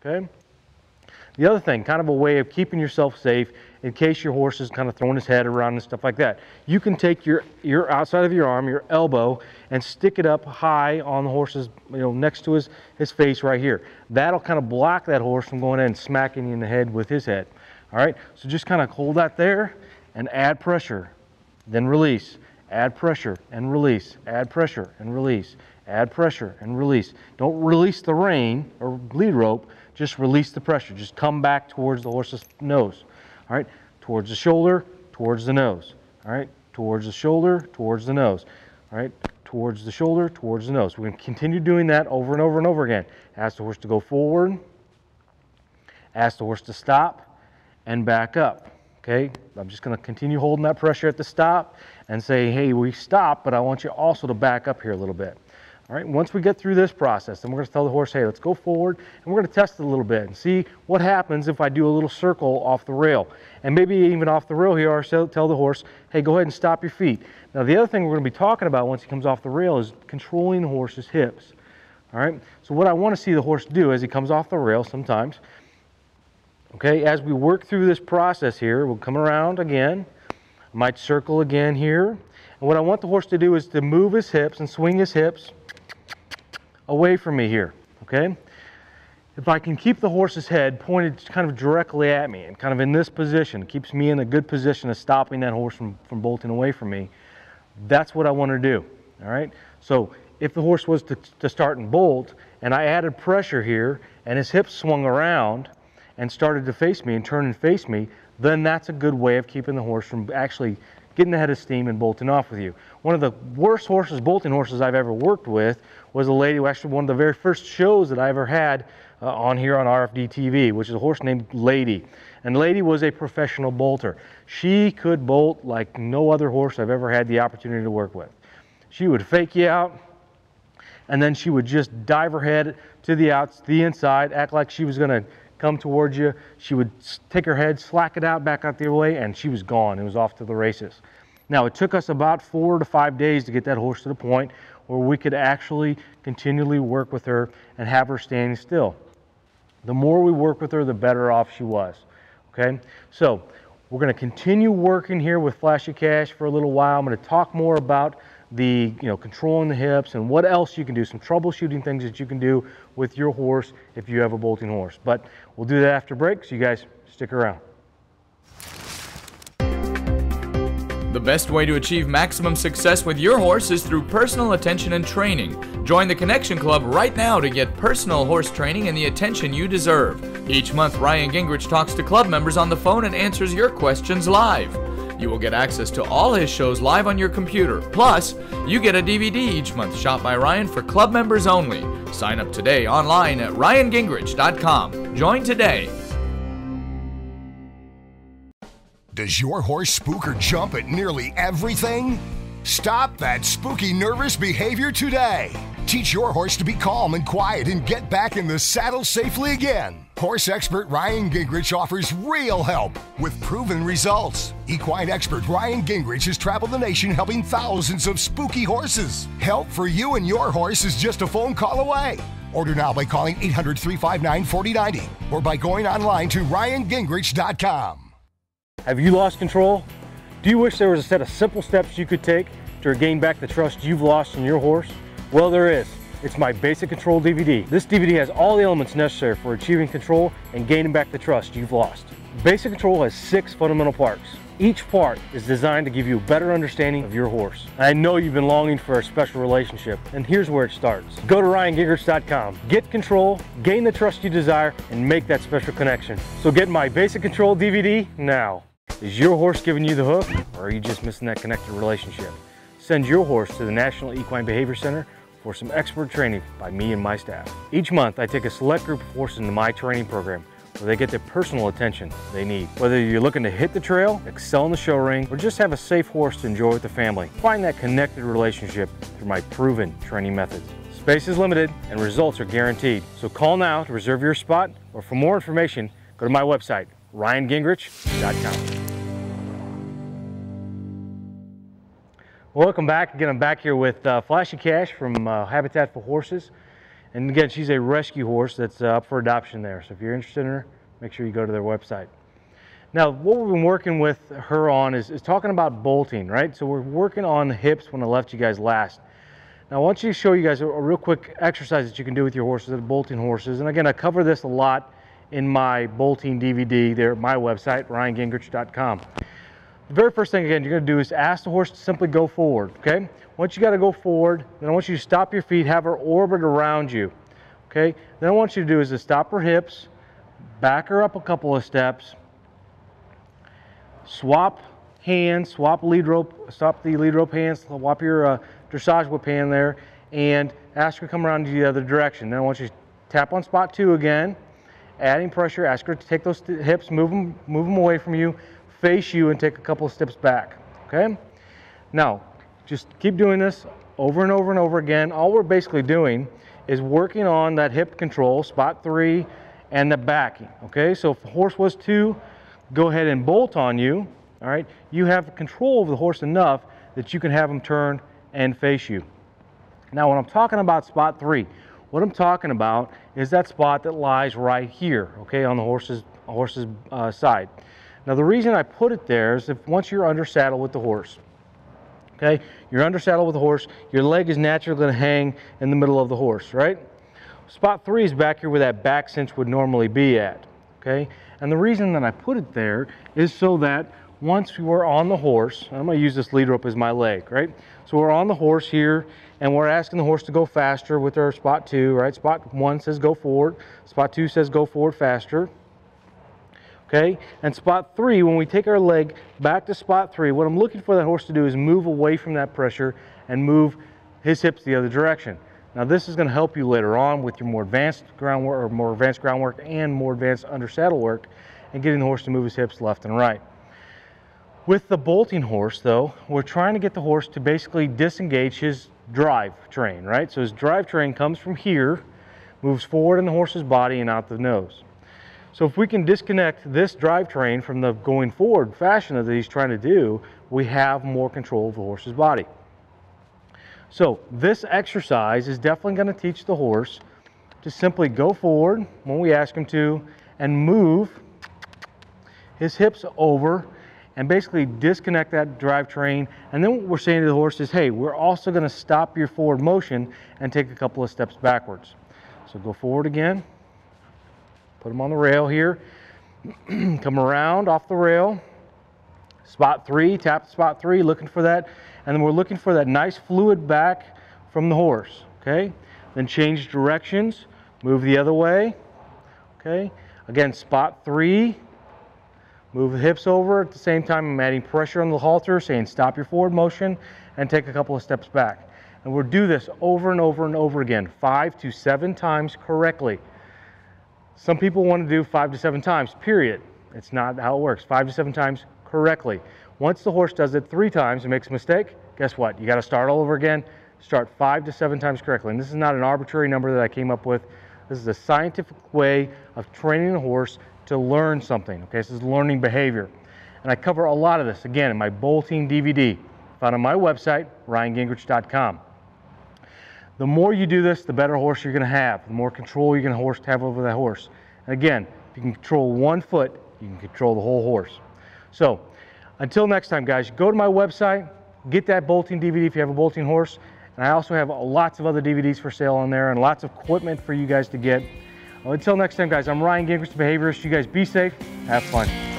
okay? The other thing, kind of a way of keeping yourself safe in case your horse is kind of throwing his head around and stuff like that. You can take your outside of your arm, your elbow, and stick it up high on the horse's, next to his face right here. That'll kind of block that horse from going in and smacking you in the head with his head. All right, so just kind of hold that there and add pressure, then release. Add pressure and release, add pressure and release, add pressure and release. Don't release the rein or lead rope, just release the pressure. Just come back towards the horse's nose. All right, towards the shoulder, towards the nose. All right, towards the shoulder, towards the nose. All right, towards the shoulder, towards the nose. We're going to continue doing that over and over and over again. Ask the horse to go forward, ask the horse to stop, and back up. Okay, I'm just going to continue holding that pressure at the stop and say, hey, we stop, but I want you also to back up here a little bit. All right, once we get through this process, then we're going to tell the horse, hey, let's go forward, and we're going to test it a little bit and see what happens if I do a little circle off the rail. And maybe even off the rail here, or tell the horse, hey, go ahead and stop your feet. Now, the other thing we're going to be talking about once he comes off the rail is controlling the horse's hips. All right, so what I want to see the horse do as he comes off the rail sometimes, okay, as we work through this process here, we'll come around again. I might circle again here. And what I want the horse to do is to move his hips and swing his hips away from me here, okay? If I can keep the horse's head pointed kind of directly at me and kind of in this position, it keeps me in a good position of stopping that horse from bolting away from me, that's what I want to do, all right? So if the horse was to start and bolt and I added pressure here and his hips swung around and started to face me and turn and face me, then that's a good way of keeping the horse from actually getting the head of steam and bolting off with you. One of the worst bolting horses I've ever worked with was a lady who actually one of the very first shows that I ever had on here on RFD TV, which is a horse named Lady. And Lady was a professional bolter. She could bolt like no other horse I've ever had the opportunity to work with. She would fake you out, and then she would just dive her head to the inside, act like she was going to come towards you. She would take her head, slack it out back out the other way, and she was gone. It was off to the races. Now, it took us about 4 to 5 days to get that horse to the point where we could actually continually work with her and have her standing still. The more we work with her, the better off she was. Okay, so we're going to continue working here with Flashy Cash for a little while. I'm going to talk more about the controlling the hips and what else you can do, some troubleshooting things that you can do with your horse if you have a bolting horse. But we'll do that after break, so you guys stick around. The best way to achieve maximum success with your horse is through personal attention and training. Join the Connection Club right now to get personal horse training and the attention you deserve. Each month, Ryan Gingrich talks to club members on the phone and answers your questions live. You will get access to all his shows live on your computer. Plus, you get a DVD each month shot by Ryan for club members only. Sign up today online at ryangingrich.com. Join today. Does your horse spook or jump at nearly everything? Stop that spooky, nervous behavior today. Teach your horse to be calm and quiet and get back in the saddle safely again. Horse expert Ryan Gingrich offers real help with proven results. Equine expert Ryan Gingrich has traveled the nation helping thousands of spooky horses. Help for you and your horse is just a phone call away. Order now by calling 800-359-4090 or by going online to ryangingrich.com. Have you lost control? Do you wish there was a set of simple steps you could take to regain back the trust you've lost in your horse? Well, there is. It's my Basic Control DVD. This DVD has all the elements necessary for achieving control and gaining back the trust you've lost. Basic Control has 6 fundamental parts. Each part is designed to give you a better understanding of your horse. I know you've been longing for a special relationship, and here's where it starts. Go to ryangingrich.com, get control, gain the trust you desire, and make that special connection. So get my Basic Control DVD now. Is your horse giving you the hook, or are you just missing that connected relationship? Send your horse to the National Equine Behavior Center for some expert training by me and my staff. Each month, I take a select group of horses into my training program where they get the personal attention they need. Whether you're looking to hit the trail, excel in the show ring, or just have a safe horse to enjoy with the family, find that connected relationship through my proven training methods. Space is limited and results are guaranteed. So call now to reserve your spot, or for more information, go to my website, ryangingrich.com. Welcome back. Again, I'm back here with Flashy Cash from Habitat for Horses. And again, she's a rescue horse that's up for adoption there. So if you're interested in her, make sure you go to their website. Now, what we've been working with her on is talking about bolting, right? So we're working on the hips when I left you guys last. Now, I want you to show you guys a real quick exercise that you can do with your horses, the bolting horses. And again, I cover this a lot in my bolting DVD there at my website, RyanGingrich.com. The very first thing, again, you're going to do is ask the horse to simply go forward, okay? Once you got to go forward, then I want you to stop your feet, have her orbit around you, okay? Then I want you to do is to stop her hips, back her up a couple of steps, swap hands, swap lead rope, stop the lead rope hands, swap your dressage whip hand there, and ask her to come around the other direction. Then I want you to tap on spot 2 again, adding pressure, ask her to take those hips, move them away from you, face you, and take a couple of steps back, okay? Now, just keep doing this over and over and over again. All we're basically doing is working on that hip control, spot 3, and the backing, okay? So if the horse was to go ahead and bolt on you, all right, you have control over the horse enough that you can have him turn and face you. Now, when I'm talking about spot 3, what I'm talking about is that spot that lies right here, okay, on the horse's side. Now, the reason I put it there is if once you're under saddle with the horse, okay, you're under saddle with the horse, your leg is naturally going to hang in the middle of the horse, right? Spot 3 is back here where that back cinch would normally be at, okay? And the reason that I put it there is so that once we're on the horse, I'm going to use this lead rope as my leg, right? So we're on the horse here, and we're asking the horse to go faster with our spot 2, right? Spot 1 says go forward, spot 2 says go forward faster, okay? And spot 3, when we take our leg back to spot 3, what I'm looking for that horse to do is move away from that pressure and move his hips the other direction. Now, this is going to help you later on with your more advanced groundwork and more advanced under saddle work and getting the horse to move his hips left and right. With the bolting horse, though, we're trying to get the horse to basically disengage his drive train, right? So his drive train comes from here, moves forward in the horse's body and out the nose. So if we can disconnect this drive train from the going forward fashion that he's trying to do, we have more control of the horse's body. So this exercise is definitely going to teach the horse to simply go forward when we ask him to and move his hips over and basically disconnect that drivetrain. And then what we're saying to the horse is, hey, we're also going to stop your forward motion and take a couple of steps backwards. So go forward again, put him on the rail here, come around off the rail, spot 3, tap spot 3, looking for that, and then we're looking for that nice fluid back from the horse, okay? Then change directions, move the other way, okay? Again, spot 3, move the hips over. At the same time, I'm adding pressure on the halter, saying stop your forward motion and take a couple of steps back. And we'll do this over and over and over again, 5 to 7 times correctly. Some people want to do 5 to 7 times, period. It's not how it works. 5 to 7 times correctly. Once the horse does it 3 times and makes a mistake, guess what? You got to start all over again. Start 5 to 7 times correctly. And this is not an arbitrary number that I came up with. This is a scientific way of training a horse to learn something. Okay, this is learning behavior. And I cover a lot of this, again, in my bolting DVD, found on my website, RyanGingrich.com. The more you do this, the better horse you're going to have, the more control you're going to have over that horse. And again, if you can control 1 foot, you can control the whole horse. So, until next time, guys, go to my website, get that bolting DVD if you have a bolting horse, and I also have lots of other DVDs for sale on there and lots of equipment for you guys to get. Well, until next time, guys, I'm Ryan Gingrich, the behaviorist. You guys be safe, have fun.